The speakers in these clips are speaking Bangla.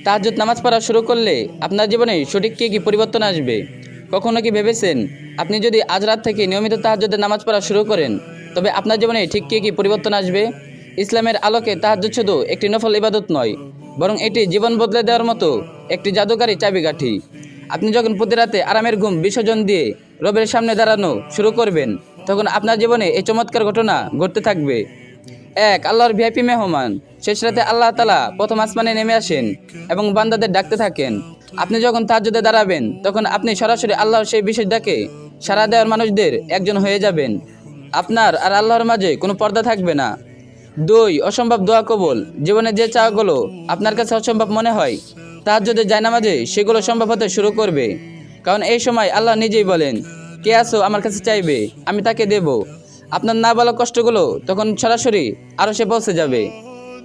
তাহাজ্জুদ নামাজ পড়া শুরু করলে আপনার জীবনে সঠিক কী পরিবর্তন আসবে? কখনো কি ভেবেছেন আপনি যদি আজ রাত থেকে নিয়মিত তাহাজ্জুদের নামাজ পড়া শুরু করেন তবে আপনার জীবনে ঠিক কী পরিবর্তন আসবে? ইসলামের আলোকে তাহাজ্জুদ শুধু একটি নফল ইবাদত নয়, বরং এটি জীবন বদলে দেওয়ার মতো একটি জাদুকারী চাবিকাঠি। আপনি যখন প্রতি রাতে আরামের ঘুম বিসর্জন দিয়ে রবের সামনে দাঁড়ানো শুরু করবেন, তখন আপনার জীবনে এই চমৎকার ঘটনা ঘটতে থাকবে। এক, আল্লাহর ভিআইপি মেহমান। শেষ রাতে আল্লাহ তাআলা প্রথম আসমানে নেমে আসেন এবং বান্দাদের ডাকতে থাকেন। আপনি যখন তাহাজ্জুদে দাঁড়াবেন, তখন আপনি সরাসরি আল্লাহর সেই বিশেষ ডাকে সাড়া দেওয়ার মানুষদের একজন হয়ে যাবেন। আপনার আর আল্লাহর মাঝে কোনো পর্দা থাকবে না। দুই, অসম্ভব দোয়া কবুল। জীবনে যে চাওয়াগুলো আপনার কাছে অসম্ভব মনে হয়, তাহাজ্জুদে জায়নামাজে সেগুলো সম্ভব হতে শুরু করবে। কারণ এই সময় আল্লাহ নিজেই বলেন, কে আছো আমার কাছে চাইবে, আমি তাকে দেব। আপনার না বলা কষ্টগুলো তখন সরাসরি আরশে পৌঁছে যাবে।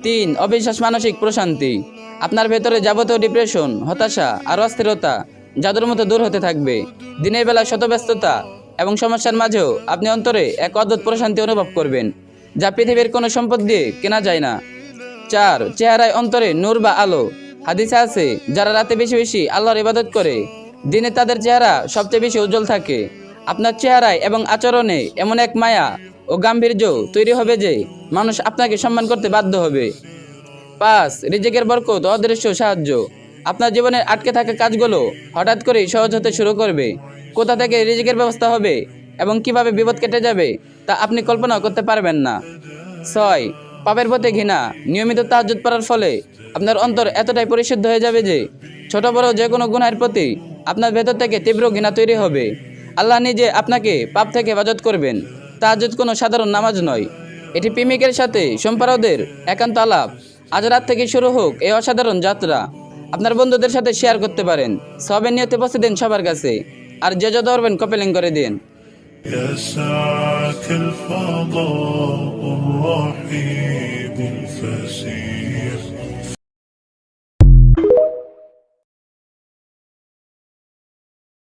তিন, অবিশ্বাস মানসিক প্রশান্তি। আপনার ভেতরে যাবতীয় ডিপ্রেশন, হতাশা আর অস্থিরতা জাদুর মতো দূর হতে থাকবে। দিনের বেলা শত ব্যস্ততা এবং সমস্যার মাঝেও আপনি অন্তরে এক অদ্ভুত প্রশান্তি অনুভব করবেন, যা পৃথিবীর কোনো সম্পদ দিয়ে কেনা যায় না। চার, চেহারায় অন্তরে নূর বা আলো। হাদিসে আছে, যারা রাতে বেশি বেশি আল্লাহর ইবাদত করে, দিনে তাদের চেহারা সবচেয়ে বেশি উজ্জ্বল থাকে। আপনার চেহারায় এবং আচরণে এমন এক মায়া ও গাম্ভীর্য তৈরি হবে যে মানুষ আপনাকে সম্মান করতে বাধ্য হবে। পাঁচ, রিজিকের বরকত ও অদৃশ্য সাহায্য। আপনার জীবনের আটকে থাকা কাজগুলো হঠাৎ করেই সহজ হতে শুরু করবে। কোথা থেকে রিজিকের ব্যবস্থা হবে এবং কিভাবে বিপদ কেটে যাবে তা আপনি কল্পনাও করতে পারবেন না। ছয়, পাপের প্রতি ঘৃণা। নিয়মিত তাহাজ্জুদ পড়ার ফলে আপনার অন্তর এতটাই পরিশুদ্ধ হয়ে যাবে যে ছোট বড় যে কোনো গুনাহের প্রতি আপনার ভেতর থেকে তীব্র ঘৃণা তৈরি হবে। আল্লাহ নিজে আপনাকে পাপ থেকে হেফাজত করবেন। তাহাজ্জুদ কোনো সাধারণ নামাজ নয়, এটি প্রেমিকের সাথে সম্পারকদের একান্ত আলাপ। আজ রাত থেকে শুরু হোক এই অসাধারণ যাত্রা। আপনার বন্ধুদের সাথে শেয়ার করতে পারেন। সবের নিয়তে পৌঁছে দিন সবার কাছে, আর যে যত পারবেন কপি করে দিন। يسعك الفضاء الرحيب الفسيح